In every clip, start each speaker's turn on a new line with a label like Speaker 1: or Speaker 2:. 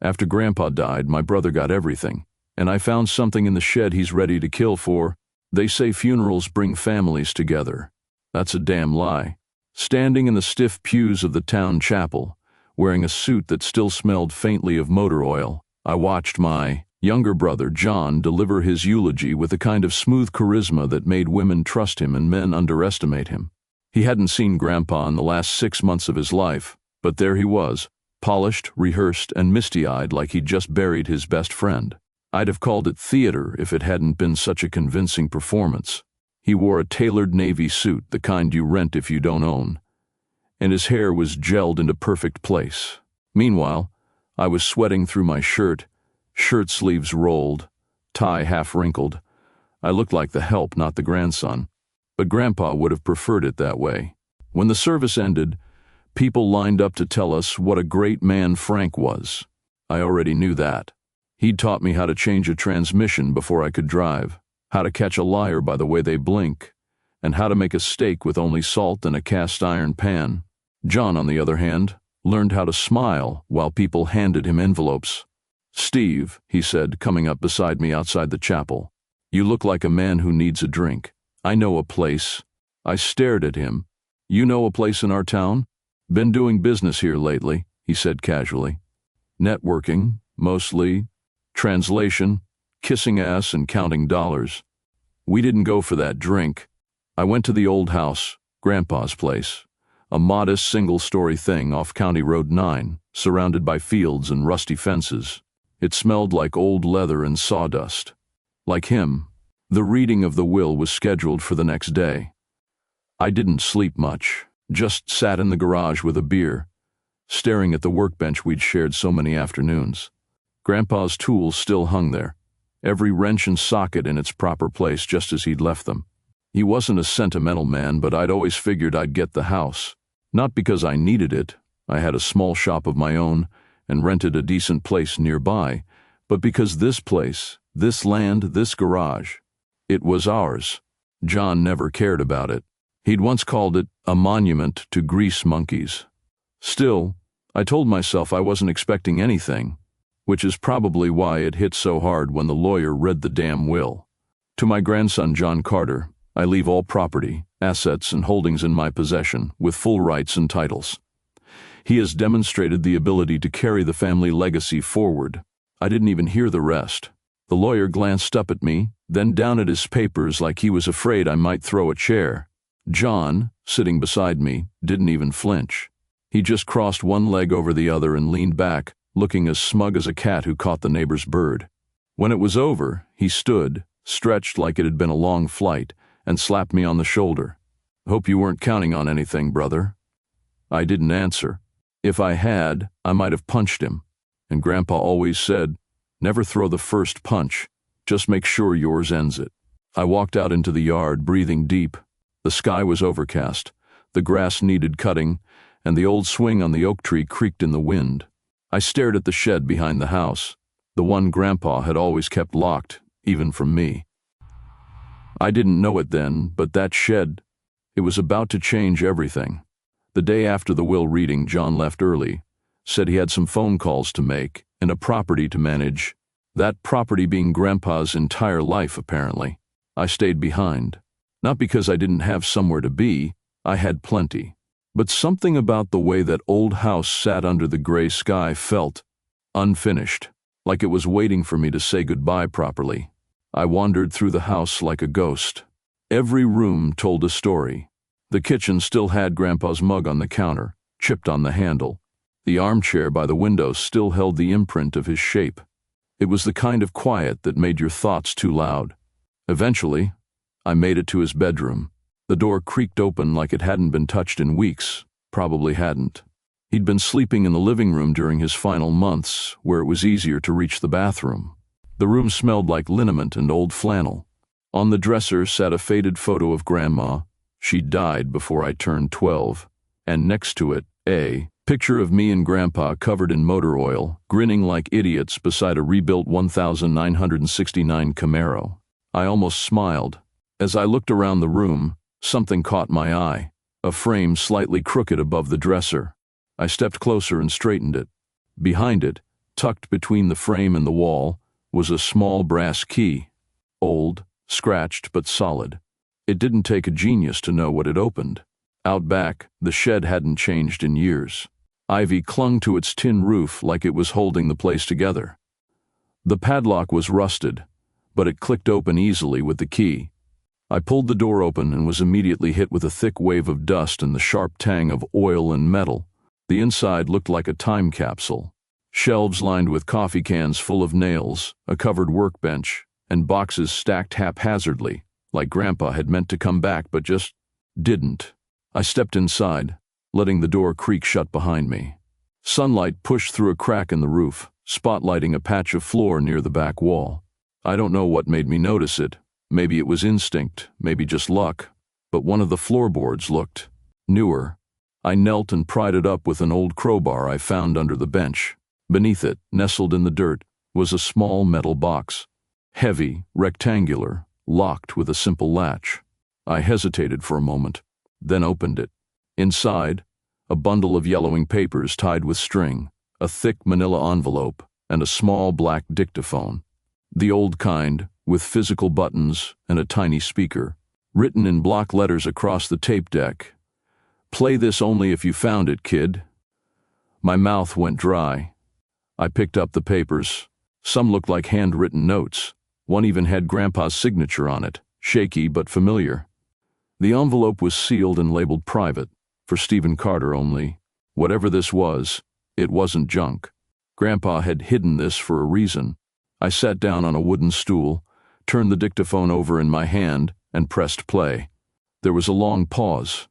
Speaker 1: After Grandpa died, my brother got everything, and I found something in the shed he's ready to kill for. They say funerals bring families together. That's a damn lie. Standing in the stiff pews of the town chapel, wearing a suit that still smelled faintly of motor oil, I watched my younger brother, John, deliver his eulogy with a kind of smooth charisma that made women trust him and men underestimate him. He hadn't seen Grandpa in the last 6 months of his life, but there he was, polished, rehearsed, and misty-eyed like he'd just buried his best friend. I'd have called it theater if it hadn't been such a convincing performance. He wore a tailored navy suit, the kind you rent if you don't own, and his hair was gelled into perfect place. Meanwhile, I was sweating through my shirt sleeves rolled, tie half wrinkled. I looked like the help, not the grandson, but Grandpa would have preferred it that way. When the service ended, people lined up to tell us what a great man Frank was. I already knew that. He'd taught me how to change a transmission before I could drive, how to catch a liar by the way they blink, and how to make a steak with only salt and a cast iron pan. John, on the other hand, learned how to smile while people handed him envelopes. "Steve," he said, coming up beside me outside the chapel, "you look like a man who needs a drink. I know a place." I stared at him. "You know a place in our town?" "Been doing business here lately," he said casually. "Networking, mostly. Translation, kissing ass and counting dollars." We didn't go for that drink. I went to the old house, Grandpa's place, a modest single-story thing off County Road 9, surrounded by fields and rusty fences. It smelled like old leather and sawdust. Like him, the reading of the will was scheduled for the next day. I didn't sleep much, just sat in the garage with a beer, staring at the workbench we'd shared so many afternoons. Grandpa's tools still hung there, every wrench and socket in its proper place just as he'd left them. He wasn't a sentimental man, but I'd always figured I'd get the house. Not because I needed it, I had a small shop of my own and rented a decent place nearby, but because this place, this land, this garage, it was ours. John never cared about it. He'd once called it a monument to grease monkeys. Still, I told myself I wasn't expecting anything, which is probably why it hit so hard when the lawyer read the damn will. To my grandson, John Carter, I leave all property, assets, and holdings in my possession, with full rights and titles. He has demonstrated the ability to carry the family legacy forward. I didn't even hear the rest. The lawyer glanced up at me, then down at his papers like he was afraid I might throw a chair. John, sitting beside me, didn't even flinch. He just crossed one leg over the other and leaned back, looking as smug as a cat who caught the neighbor's bird. When it was over, he stood, stretched like it had been a long flight, and slapped me on the shoulder. "Hope you weren't counting on anything, brother." I didn't answer. If I had, I might have punched him. And Grandpa always said, "Never throw the first punch, just make sure yours ends it." I walked out into the yard, breathing deep. The sky was overcast, the grass needed cutting, and the old swing on the oak tree creaked in the wind. I stared at the shed behind the house, the one Grandpa had always kept locked, even from me. I didn't know it then, but that shed, it was about to change everything. The day after the will reading, John left early, said he had some phone calls to make and a property to manage, that property being Grandpa's entire life, apparently. I stayed behind. Not because I didn't have somewhere to be, I had plenty. But something about the way that old house sat under the gray sky felt unfinished, like it was waiting for me to say goodbye properly. I wandered through the house like a ghost. Every room told a story. The kitchen still had Grandpa's mug on the counter, chipped on the handle. The armchair by the window still held the imprint of his shape. It was the kind of quiet that made your thoughts too loud. Eventually, I made it to his bedroom. The door creaked open like it hadn't been touched in weeks. Probably hadn't. He'd been sleeping in the living room during his final months, where it was easier to reach the bathroom. The room smelled like liniment and old flannel. On the dresser sat a faded photo of Grandma. She died before I turned 12. And next to it, a picture of me and Grandpa covered in motor oil, grinning like idiots beside a rebuilt 1969 Camaro. I almost smiled. As I looked around the room, something caught my eye, a frame slightly crooked above the dresser. I stepped closer and straightened it. Behind it, Tucked between the frame and the wall was a small brass key, old, scratched but solid. It didn't take a genius to know what it opened. Out back, the shed hadn't changed in years. Ivy clung to its tin roof like it was holding the place together. The padlock was rusted, but it clicked open easily with the key. I pulled the door open and was immediately hit with a thick wave of dust and the sharp tang of oil and metal. The inside looked like a time capsule. Shelves lined with coffee cans full of nails, a covered workbench, and boxes stacked haphazardly, like Grandpa had meant to come back but just didn't. I stepped inside, letting the door creak shut behind me. Sunlight pushed through a crack in the roof, spotlighting a patch of floor near the back wall. I don't know what made me notice it. Maybe it was instinct, maybe just luck, but one of the floorboards looked newer. I knelt and pried it up with an old crowbar I found under the bench. Beneath it, nestled in the dirt, was a small metal box. Heavy, rectangular, locked with a simple latch. I hesitated for a moment, then opened it. Inside, a bundle of yellowing papers tied with string, a thick manila envelope, and a small black dictaphone. The old kind, with physical buttons and a tiny speaker. Written in block letters across the tape deck. "Play this only if you found it, kid." My mouth went dry. I picked up the papers. Some looked like handwritten notes. One even had Grandpa's signature on it, shaky but familiar. The envelope was sealed and labeled private, for Stephen Carter only. Whatever this was, it wasn't junk. Grandpa had hidden this for a reason. I sat down on a wooden stool, turned the dictaphone over in my hand, and pressed play. There was a long pause.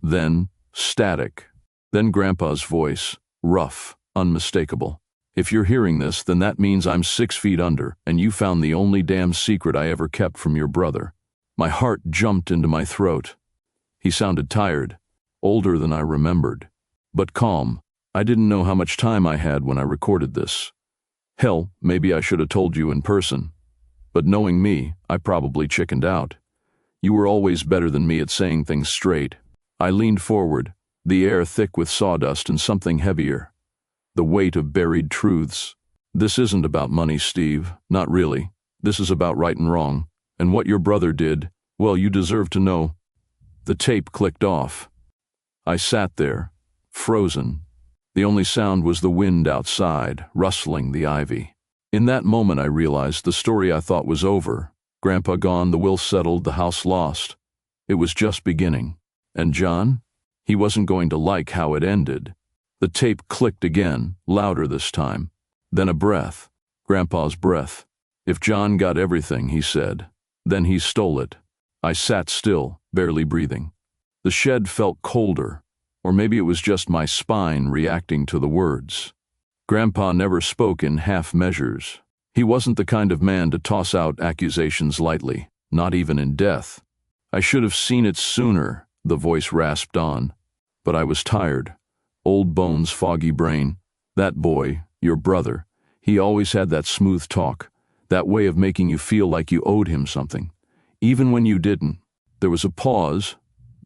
Speaker 1: Then, static. Then Grandpa's voice, rough, unmistakable. "If you're hearing this, then that means I'm 6 feet under, and you found the only damn secret I ever kept from your brother." My heart jumped into my throat. He sounded tired, older than I remembered, but calm. I didn't know how much time I had when I recorded this. Hell, maybe I should have told you in person. But knowing me, I probably chickened out. You were always better than me at saying things straight. I leaned forward, the air thick with sawdust and something heavier. The weight of buried truths. "This isn't about money, Steve. Not really. This is about right and wrong. And what your brother did, well, you deserve to know." The tape clicked off. I sat there, frozen. The only sound was the wind outside, rustling the ivy. In that moment I realized the story I thought was over. Grandpa gone, the will settled, the house lost. It was just beginning. And John? He wasn't going to like how it ended. The tape clicked again, louder this time. Then a breath. Grandpa's breath. "If John got everything," he said, "then he stole it." I sat still, barely breathing. The shed felt colder. Or maybe it was just my spine reacting to the words. Grandpa never spoke in half measures. He wasn't the kind of man to toss out accusations lightly, not even in death. "I should have seen it sooner," the voice rasped on. But I was tired. Old bones, foggy brain. That boy, your brother, he always had that smooth talk, that way of making you feel like you owed him something, even when you didn't. There was a pause,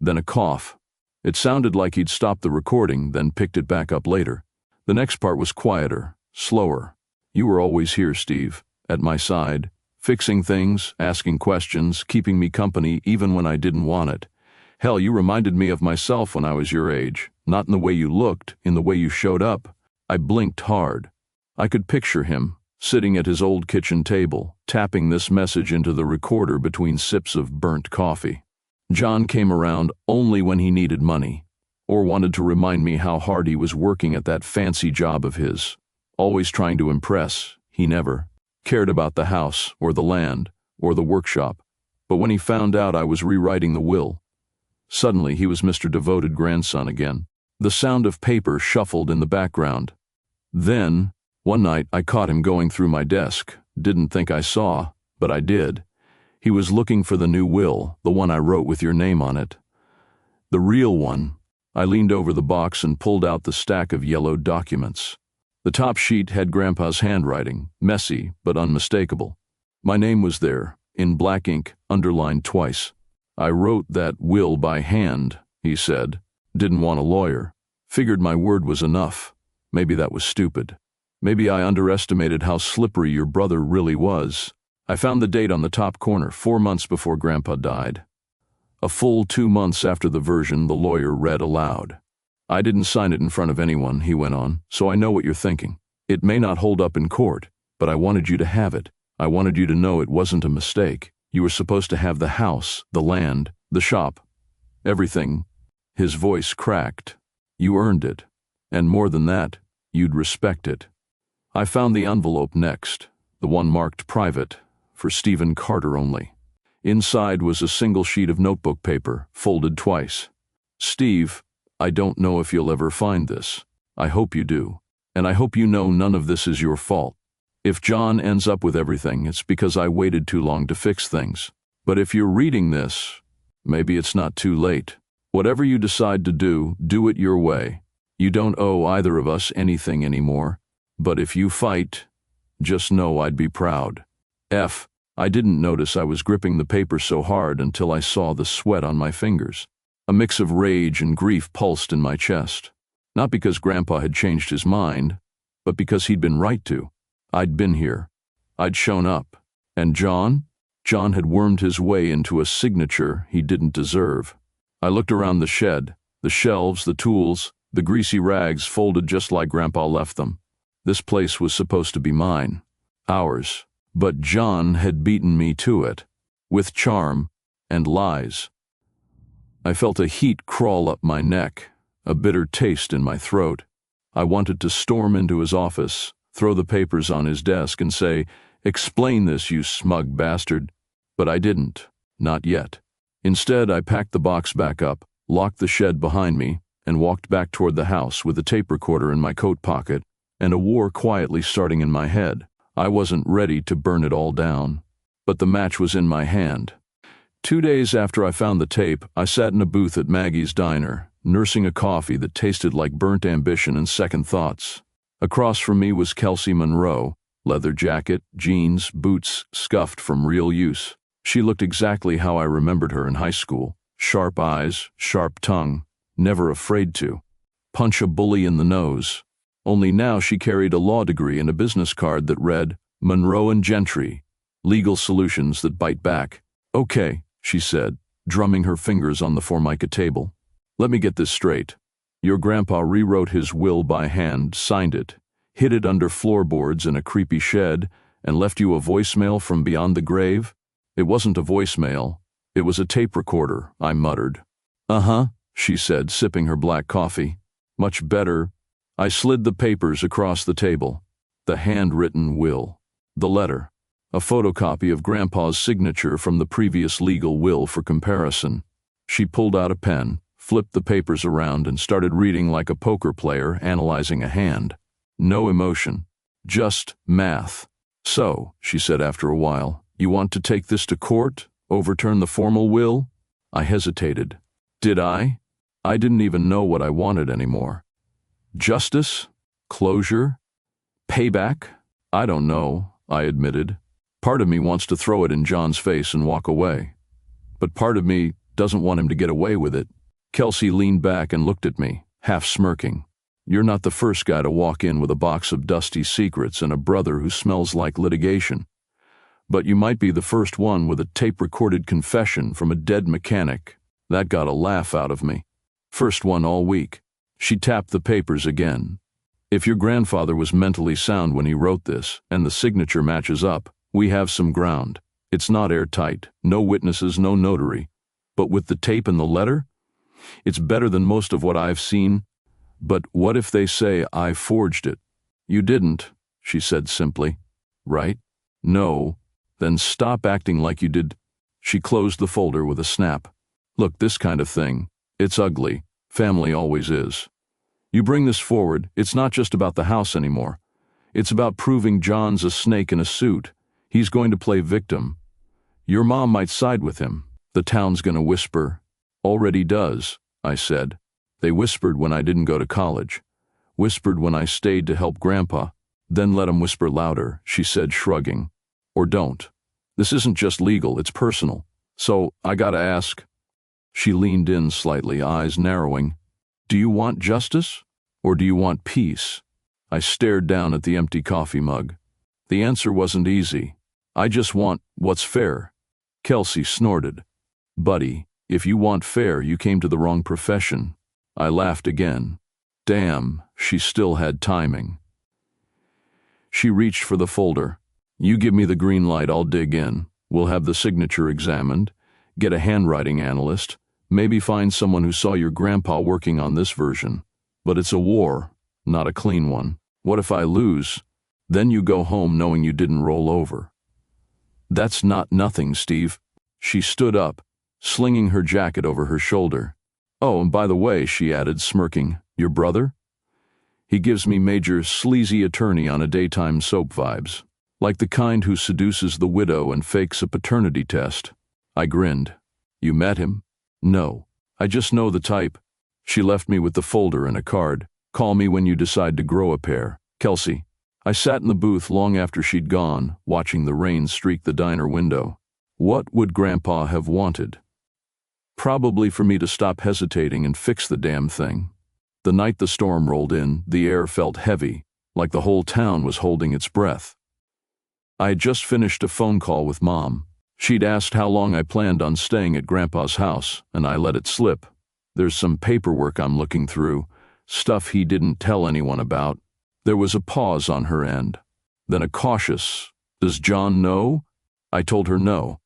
Speaker 1: then a cough. It sounded like he'd stopped the recording, then picked it back up later. The next part was quieter, slower. "You were always here, Steve, at my side, fixing things, asking questions, keeping me company even when I didn't want it. Hell, you reminded me of myself when I was your age, not in the way you looked, in the way you showed up." I blinked hard. I could picture him, sitting at his old kitchen table, tapping this message into the recorder between sips of burnt coffee. John came around only when he needed money, or wanted to remind me how hard he was working at that fancy job of his. Always trying to impress, he never cared about the house, or the land, or the workshop. But when he found out I was rewriting the will, suddenly he was Mr. Devoted Grandson again. The sound of paper shuffled in the background. Then, one night I caught him going through my desk. Didn't think I saw, but I did. He was looking for the new will, the one I wrote with your name on it. The real one. I leaned over the box and pulled out the stack of yellowed documents. The top sheet had Grandpa's handwriting, messy but unmistakable. My name was there, in black ink, underlined twice. "I wrote that will by hand," he said. "Didn't want a lawyer. Figured my word was enough. Maybe that was stupid. Maybe I underestimated how slippery your brother really was. I found the date on the top corner, 4 months before Grandpa died. A full 2 months after the version the lawyer read aloud. I didn't sign it in front of anyone, he went on, so I know what you're thinking. It may not hold up in court, but I wanted you to have it. I wanted you to know it wasn't a mistake. You were supposed to have the house, the land, the shop, everything. His voice cracked. You earned it. And more than that, you'd respect it. I found the envelope next, the one marked private, for Stephen Carter only. Inside was a single sheet of notebook paper, folded twice. Steve, I don't know if you'll ever find this. I hope you do. And I hope you know none of this is your fault. If John ends up with everything, it's because I waited too long to fix things. But if you're reading this, maybe it's not too late. Whatever you decide to do, do it your way. You don't owe either of us anything anymore. But if you fight, just know I'd be proud. I didn't notice I was gripping the paper so hard until I saw the sweat on my fingers. A mix of rage and grief pulsed in my chest. Not because Grandpa had changed his mind, but because he'd been right to. I'd been here. I'd shown up. And John? John had wormed his way into a signature he didn't deserve. I looked around the shed, the shelves, the tools, the greasy rags folded just like Grandpa left them. This place was supposed to be mine. Ours. But John had beaten me to it. With charm and lies. I felt a heat crawl up my neck, a bitter taste in my throat. I wanted to storm into his office, throw the papers on his desk and say, "Explain this, you smug bastard." But I didn't. Not yet. Instead, I packed the box back up, locked the shed behind me, and walked back toward the house with a tape recorder in my coat pocket and a war quietly starting in my head. I wasn't ready to burn it all down. But the match was in my hand. 2 days after I found the tape, I sat in a booth at Maggie's diner, nursing a coffee that tasted like burnt ambition and second thoughts. Across from me was Kelsey Monroe, leather jacket, jeans, boots scuffed from real use. She looked exactly how I remembered her in high school. Sharp eyes, sharp tongue, never afraid to punch a bully in the nose. Only now she carried a law degree and a business card that read, Monroe and Gentry, legal solutions that bite back. "Okay," she said, drumming her fingers on the Formica table. "Let me get this straight. Your grandpa rewrote his will by hand, signed it, hid it under floorboards in a creepy shed, and left you a voicemail from beyond the grave?" "It wasn't a voicemail. It was a tape recorder," I muttered. "Uh-huh," she said, sipping her black coffee. "Much better." I slid the papers across the table. The handwritten will. The letter. A photocopy of Grandpa's signature from the previous legal will for comparison. She pulled out a pen, flipped the papers around, and started reading like a poker player analyzing a hand. No emotion. Just math. "So," she said after a while, "you want to take this to court? Overturn the formal will?" I hesitated. Did I? I didn't even know what I wanted anymore. Justice? Closure? Payback? I don't know, I admitted. Part of me wants to throw it in John's face and walk away. But part of me doesn't want him to get away with it. Kelsey leaned back and looked at me, half smirking. "You're not the first guy to walk in with a box of dusty secrets and a brother who smells like litigation. But you might be the first one with a tape-recorded confession from a dead mechanic." That got a laugh out of me. First one all week. She tapped the papers again. "If your grandfather was mentally sound when he wrote this, and the signature matches up, we have some ground. It's not airtight, no witnesses, no notary. But with the tape and the letter? It's better than most of what I've seen. But what if they say I forged it?" "You didn't," she said simply. "Right? No. Then stop acting like you did." She closed the folder with a snap. "Look, this kind of thing, it's ugly. Family always is. You bring this forward, it's not just about the house anymore. It's about proving John's a snake in a suit. He's going to play victim. Your mom might side with him. The town's going to whisper." "Already does," I said. "They whispered when I didn't go to college. Whispered when I stayed to help Grandpa. Then let 'em whisper louder," she said, shrugging. "Or don't. This isn't just legal, it's personal. So, I gotta ask." She leaned in slightly, eyes narrowing. "Do you want justice? Or do you want peace?" I stared down at the empty coffee mug. The answer wasn't easy. I just want what's fair. Kelsey snorted. Buddy, if you want fair, you came to the wrong profession. I laughed again. Damn, she still had timing. She reached for the folder. You give me the green light, I'll dig in. We'll have the signature examined, get a handwriting analyst, maybe find someone who saw your grandpa working on this version. But it's a war, not a clean one. What if I lose? Then you go home knowing you didn't roll over. That's not nothing, Steve. She stood up, slinging her jacket over her shoulder. Oh, and by the way, she added, smirking, your brother? He gives me major sleazy attorney on a daytime soap vibes, like the kind who seduces the widow and fakes a paternity test. I grinned. You met him? No. I just know the type. She left me with the folder and a card. Call me when you decide to grow a pair. Kelsey. I sat in the booth long after she'd gone, watching the rain streak the diner window. What would Grandpa have wanted? Probably for me to stop hesitating and fix the damn thing. The night the storm rolled in, the air felt heavy, like the whole town was holding its breath. I had just finished a phone call with Mom. She'd asked how long I planned on staying at Grandpa's house, and I let it slip. There's some paperwork I'm looking through, stuff he didn't tell anyone about. There was a pause on her end, then a cautious, does John know? I told her no.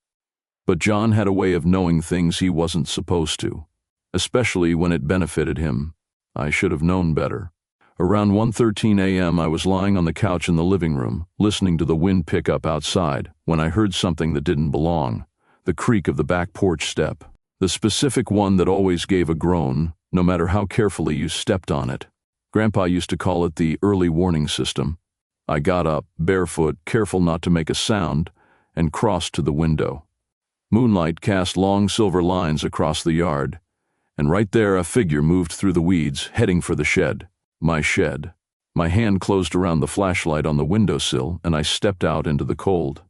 Speaker 1: But John had a way of knowing things he wasn't supposed to, especially when it benefited him. I should have known better. Around 1:13 a.m. I was lying on the couch in the living room, listening to the wind pick up outside, when I heard something that didn't belong. The creak of the back porch step. The specific one that always gave a groan, no matter how carefully you stepped on it. Grandpa used to call it the early warning system. I got up, barefoot, careful not to make a sound, and crossed to the window. Moonlight cast long silver lines across the yard, and right there a figure moved through the weeds, heading for the shed. My shed. My hand closed around the flashlight on the windowsill, and I stepped out into the cold.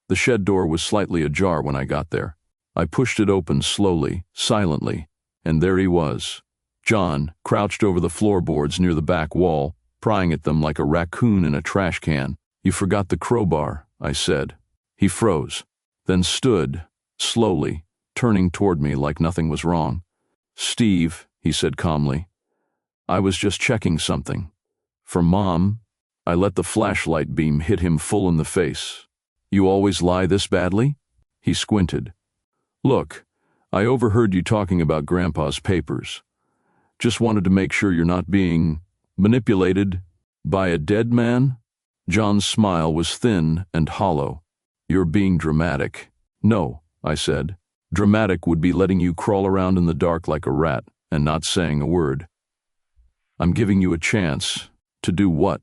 Speaker 1: The shed door was slightly ajar when I got there. I pushed it open slowly, silently, and there he was. John, crouched over the floorboards near the back wall, prying at them like a raccoon in a trash can. You forgot the crowbar, I said. He froze, then stood, slowly, turning toward me like nothing was wrong. Steve, he said calmly, I was just checking something. For Mom, I let the flashlight beam hit him full in the face. You always lie this badly? He squinted. Look, I overheard you talking about Grandpa's papers. Just wanted to make sure you're not being manipulated by a dead man? John's smile was thin and hollow. You're being dramatic. No, I said. Dramatic would be letting you crawl around in the dark like a rat and not saying a word. I'm giving you a chance. To do what?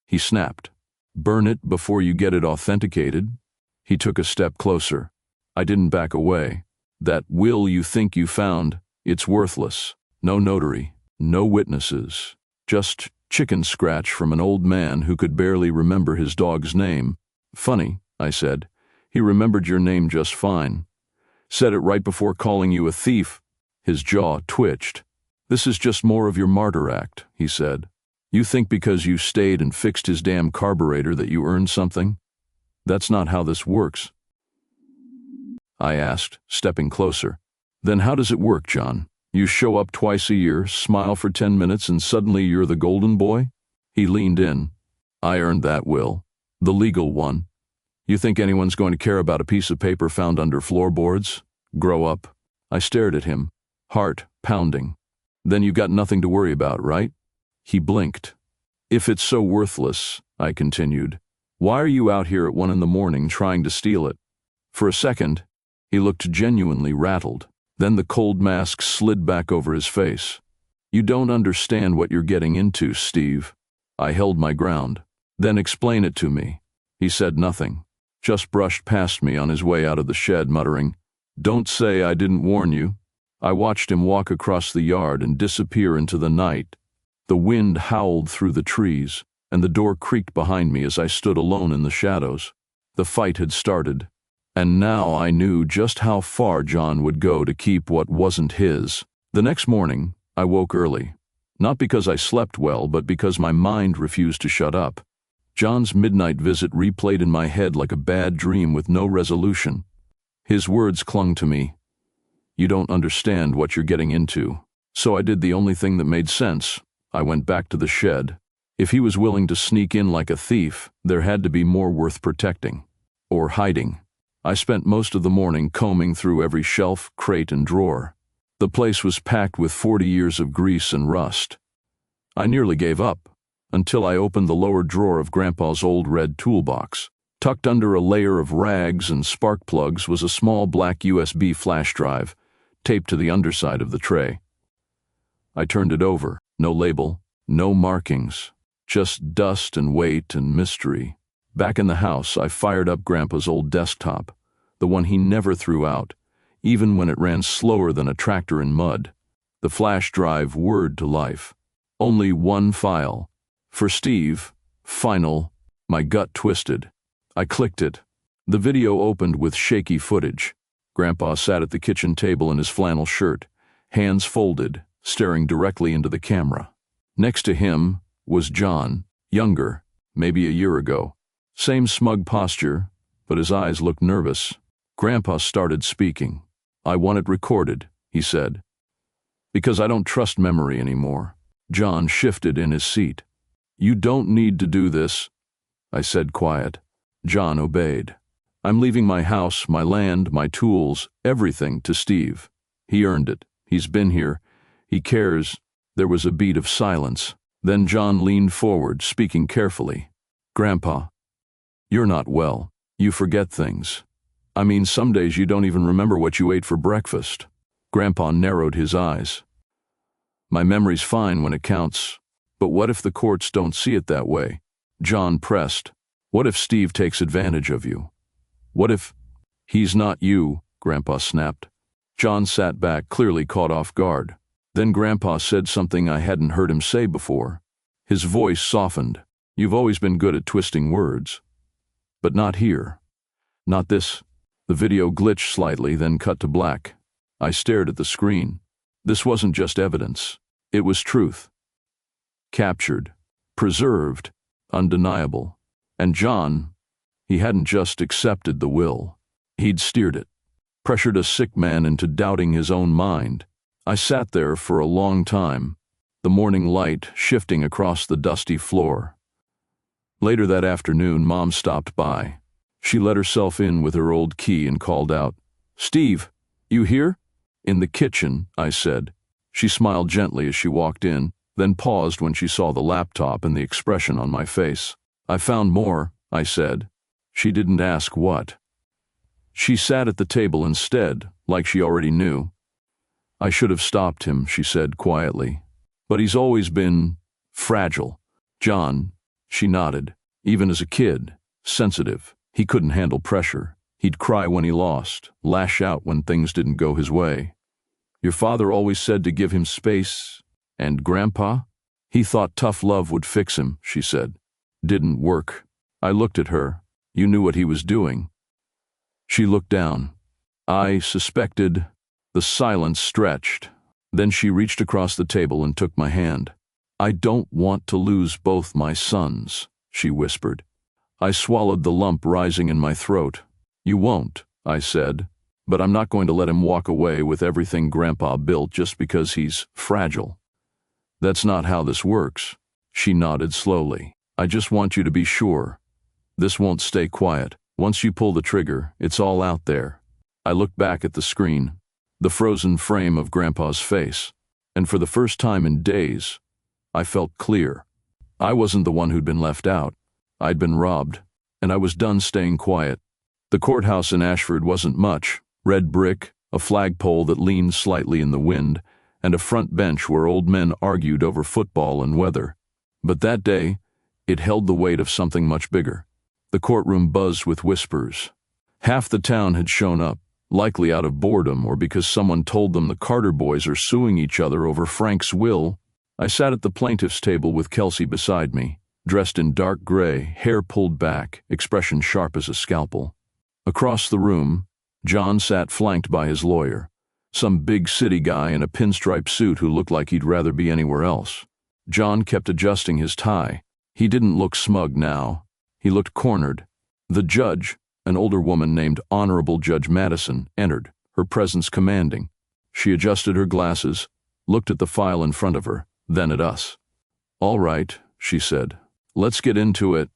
Speaker 1: He snapped. Burn it before you get it authenticated. He took a step closer. I didn't back away. That will you think you found, it's worthless. No notary, no witnesses. Just chicken scratch from an old man who could barely remember his dog's name. Funny, I said. He remembered your name just fine. Said it right before calling you a thief. His jaw twitched. This is just more of your martyr act, he said. You think because you stayed and fixed his damn carburetor that you earned something? That's not how this works. I asked, stepping closer. Then how does it work, John? You show up twice a year, smile for 10 minutes, and suddenly you're the golden boy? He leaned in. I earned that, Will. The legal one. You think anyone's going to care about a piece of paper found under floorboards? Grow up. I stared at him, heart pounding. Then you got nothing to worry about, right? He blinked. If it's so worthless, I continued, why are you out here at 1 a.m. trying to steal it? For a second, he looked genuinely rattled. Then the cold mask slid back over his face. You don't understand what you're getting into, Steve. I held my ground. Then explain it to me. He said nothing, just brushed past me on his way out of the shed, muttering, Don't say I didn't warn you. I watched him walk across the yard and disappear into the night. The wind howled through the trees, and the door creaked behind me as I stood alone in the shadows. The fight had started, and now I knew just how far John would go to keep what wasn't his. The next morning, I woke early. Not because I slept well, but because my mind refused to shut up. John's midnight visit replayed in my head like a bad dream with no resolution. His words clung to me. "You don't understand what you're getting into." So I did the only thing that made sense. I went back to the shed. If he was willing to sneak in like a thief, there had to be more worth protecting. Or hiding. I spent most of the morning combing through every shelf, crate, and drawer. The place was packed with 40 years of grease and rust. I nearly gave up, until I opened the lower drawer of Grandpa's old red toolbox. Tucked under a layer of rags and spark plugs was a small black USB flash drive, taped to the underside of the tray. I turned it over. No label, no markings, just dust and weight and mystery. Back in the house, I fired up Grandpa's old desktop, the one he never threw out, even when it ran slower than a tractor in mud. The flash drive whirred to life. Only one file. For Steve, final. My gut twisted. I clicked it. The video opened with shaky footage. Grandpa sat at the kitchen table in his flannel shirt, hands folded, staring directly into the camera. Next to him was John, younger, maybe a year ago. Same smug posture, but his eyes looked nervous. Grandpa started speaking. "I want it recorded," he said, "because I don't trust memory anymore." John shifted in his seat. "You don't need to do this," I said quiet. John obeyed. "I'm leaving my house, my land, my tools, everything to Steve. He earned it. He's been here. He cares." There was a beat of silence. Then John leaned forward, speaking carefully. "Grandpa, you're not well. You forget things. I mean, some days you don't even remember what you ate for breakfast." Grandpa narrowed his eyes. "My memory's fine when it counts. But what if the courts don't see it that way?" John pressed. "What if Steve takes advantage of you? What if—" "He's not you," Grandpa snapped. John sat back, clearly caught off guard. Then Grandpa said something I hadn't heard him say before. His voice softened. "You've always been good at twisting words. But not here. Not this." The video glitched slightly, then cut to black. I stared at the screen. This wasn't just evidence. It was truth. Captured. Preserved. Undeniable. And John, he hadn't just accepted the will. He'd steered it. Pressured a sick man into doubting his own mind. I sat there for a long time, the morning light shifting across the dusty floor. Later that afternoon, Mom stopped by. She let herself in with her old key and called out, "Steve, you here?" "In the kitchen," I said. She smiled gently as she walked in, then paused when she saw the laptop and the expression on my face. "I found more," I said. She didn't ask what. She sat at the table instead, like she already knew. "I should have stopped him," she said quietly. "But he's always been fragile." "John," she nodded. "Even as a kid, sensitive. He couldn't handle pressure. He'd cry when he lost, lash out when things didn't go his way. Your father always said to give him space. And Grandpa? He thought tough love would fix him," she said. "Didn't work." I looked at her. "You knew what he was doing." She looked down. I suspected. The silence stretched. Then she reached across the table and took my hand. "I don't want to lose both my sons," she whispered. I swallowed the lump rising in my throat. "You won't," I said, "but I'm not going to let him walk away with everything Grandpa built just because he's fragile. That's not how this works." She nodded slowly. "I just want you to be sure. This won't stay quiet. Once you pull the trigger, it's all out there." I looked back at the screen, the frozen frame of Grandpa's face, and for the first time in days, I felt clear. I wasn't the one who'd been left out. I'd been robbed, and I was done staying quiet. The courthouse in Ashford wasn't much. Red brick, a flagpole that leaned slightly in the wind, and a front bench where old men argued over football and weather. But that day, it held the weight of something much bigger. The courtroom buzzed with whispers. Half the town had shown up, likely out of boredom or because someone told them the Carter boys are suing each other over Frank's will. I sat at the plaintiff's table with Kelsey beside me, dressed in dark gray, hair pulled back, expression sharp as a scalpel. Across the room, John sat flanked by his lawyer. Some big city guy in a pinstripe suit who looked like he'd rather be anywhere else. John kept adjusting his tie. He didn't look smug now. He looked cornered. The judge, an older woman named Honorable Judge Madison, entered, her presence commanding. She adjusted her glasses, looked at the file in front of her, then at us. "All right," she said. "Let's get into it."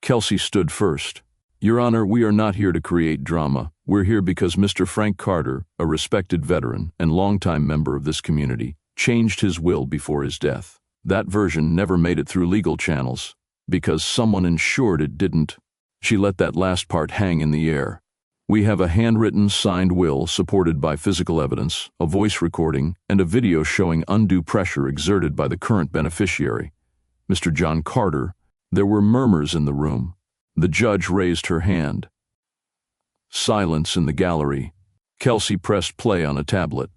Speaker 1: Kelsey stood first. "Your Honor, we are not here to create drama. We're here because Mr. Frank Carter, a respected veteran and longtime member of this community, changed his will before his death. That version never made it through legal channels, because someone ensured it didn't." She let that last part hang in the air. "We have a handwritten, signed will supported by physical evidence, a voice recording, and a video showing undue pressure exerted by the current beneficiary, Mr. John Carter." There were murmurs in the room. The judge raised her hand. Silence in the gallery. Kelsey pressed play on a tablet.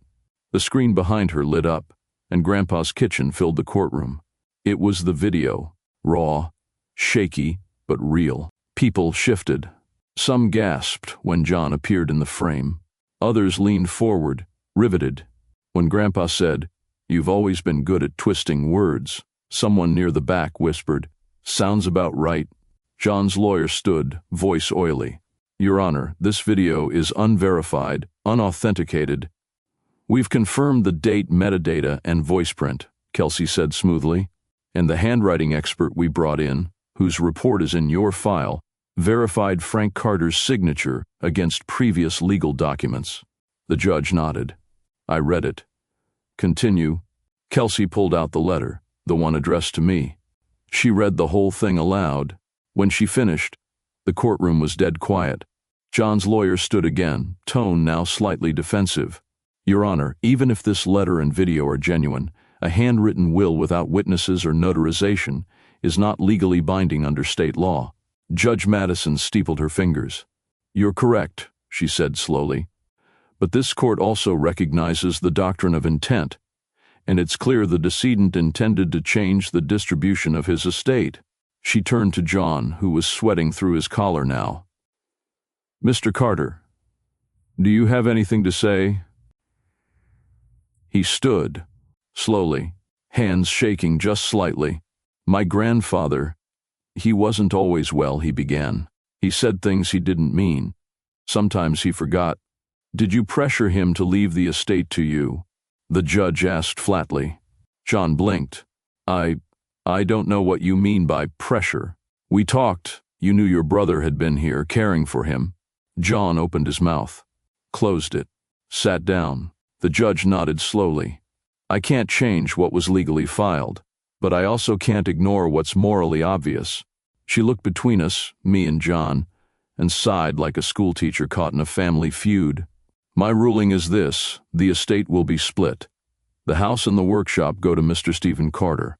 Speaker 1: The screen behind her lit up, and Grandpa's kitchen filled the courtroom. It was the video, raw, shaky, but real. People shifted. Some gasped when John appeared in the frame. Others leaned forward, riveted. When Grandpa said, "You've always been good at twisting words," someone near the back whispered, "Sounds about right." John's lawyer stood, voice oily. "Your Honor, this video is unverified, unauthenticated." "We've confirmed the date, metadata, and voice print," Kelsey said smoothly. "And the handwriting expert we brought in, whose report is in your file, verified Frank Carter's signature against previous legal documents." The judge nodded. I read it. "Continue." Kelsey pulled out the letter, the one addressed to me. She read the whole thing aloud. When she finished, the courtroom was dead quiet. John's lawyer stood again, tone now slightly defensive. "Your Honor, even if this letter and video are genuine, a handwritten will without witnesses or notarization is not legally binding under state law." Judge Madison steepled her fingers. "You're correct," she said slowly. "But this court also recognizes the doctrine of intent, and it's clear the decedent intended to change the distribution of his estate." She turned to John, who was sweating through his collar now. "Mr. Carter, do you have anything to say?" He stood, slowly, hands shaking just slightly. "My grandfather, he wasn't always well," he began. "He said things he didn't mean. Sometimes he forgot." "Did you pressure him to leave the estate to you?" the judge asked flatly. John blinked. I don't know what you mean by pressure. We talked. You knew your brother had been here, caring for him." John opened his mouth, closed it, sat down. The judge nodded slowly. "I can't change what was legally filed, but I also can't ignore what's morally obvious." She looked between us, me and John, and sighed like a schoolteacher caught in a family feud. "My ruling is this: the estate will be split. The house and the workshop go to Mr. Stephen Carter.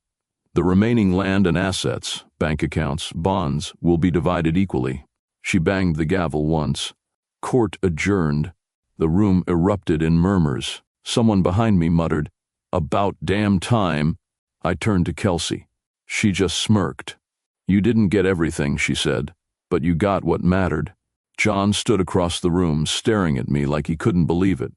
Speaker 1: The remaining land and assets, bank accounts, bonds, will be divided equally." She banged the gavel once. Court adjourned. The room erupted in murmurs. Someone behind me muttered, "About damn time." I turned to Kelsey. She just smirked. "You didn't get everything," she said, "but you got what mattered." John stood across the room, staring at me like he couldn't believe it,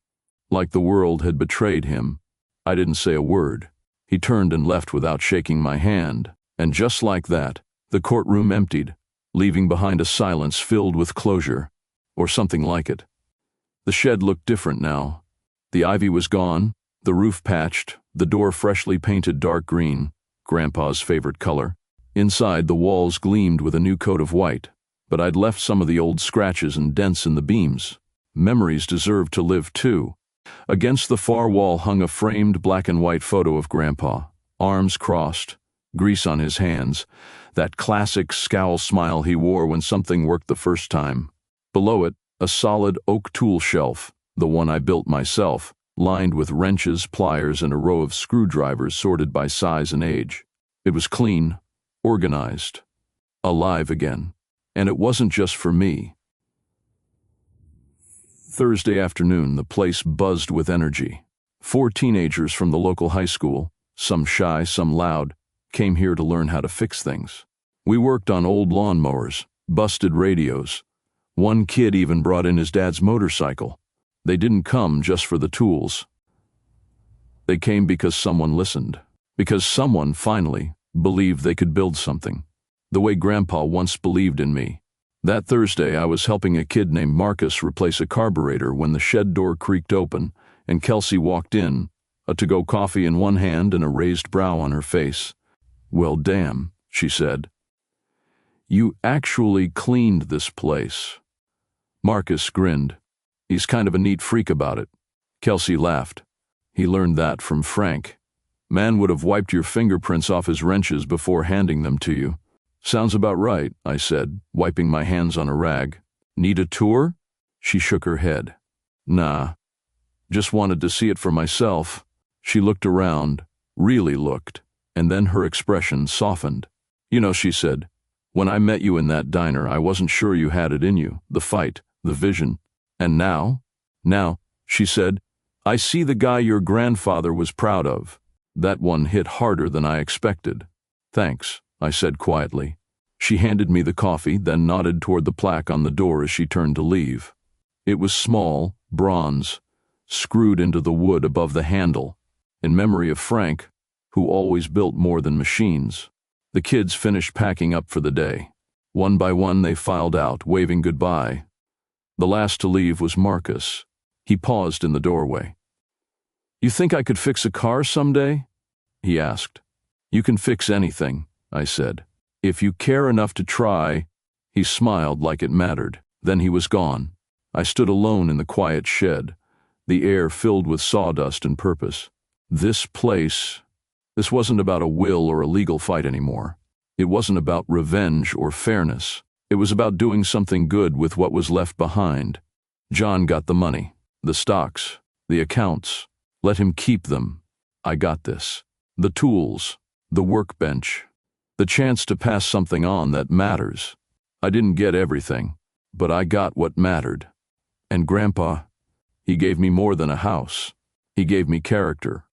Speaker 1: like the world had betrayed him. I didn't say a word. He turned and left without shaking my hand, and just like that, the courtroom emptied, leaving behind a silence filled with closure, or something like it. The shed looked different now. The ivy was gone, the roof patched, the door freshly painted dark green, Grandpa's favorite color. Inside, the walls gleamed with a new coat of white, but I'd left some of the old scratches and dents in the beams. Memories deserved to live too. Against the far wall hung a framed black and white photo of Grandpa, arms crossed, grease on his hands, that classic scowl smile he wore when something worked the first time. Below it, a solid oak tool shelf, the one I built myself, lined with wrenches, pliers, and a row of screwdrivers sorted by size and age. It was clean, organized, alive again. And it wasn't just for me. Thursday afternoon, the place buzzed with energy. 4 teenagers from the local high school, some shy, some loud, came here to learn how to fix things. We worked on old lawnmowers, busted radios. One kid even brought in his dad's motorcycle. They didn't come just for the tools. They came because someone listened. Because someone, finally, believed they could build something. The way Grandpa once believed in me. That Thursday, I was helping a kid named Marcus replace a carburetor when the shed door creaked open, and Kelsey walked in, a to-go coffee in one hand and a raised brow on her face. "Well, damn," she said. "You actually cleaned this place." Marcus grinned. "He's kind of a neat freak about it." Kelsey laughed. "He learned that from Frank. Man would have wiped your fingerprints off his wrenches before handing them to you." "Sounds about right," I said, wiping my hands on a rag. "Need a tour?" She shook her head. "Nah. Just wanted to see it for myself." She looked around, really looked, and then her expression softened. "You know," she said, "when I met you in that diner, I wasn't sure you had it in you, the fight, the vision. And now?" "Now," she said, "I see the guy your grandfather was proud of." That one hit harder than I expected. "Thanks," I said quietly. She handed me the coffee, then nodded toward the plaque on the door as she turned to leave. It was small, bronze, screwed into the wood above the handle, in memory of Frank, who always built more than machines. The kids finished packing up for the day. One by one they filed out, waving goodbye. The last to leave was Marcus. He paused in the doorway. "You think I could fix a car someday?" he asked. "You can fix anything," I said. "If you care enough to try." He smiled like it mattered. Then he was gone. I stood alone in the quiet shed, the air filled with sawdust and purpose. This wasn't about a will or a legal fight anymore. It wasn't about revenge or fairness. It was about doing something good with what was left behind. John got the money, the stocks, the accounts. Let him keep them. I got this. The tools, the workbench, the chance to pass something on that matters. I didn't get everything, but I got what mattered. And Grandpa, he gave me more than a house. He gave me character,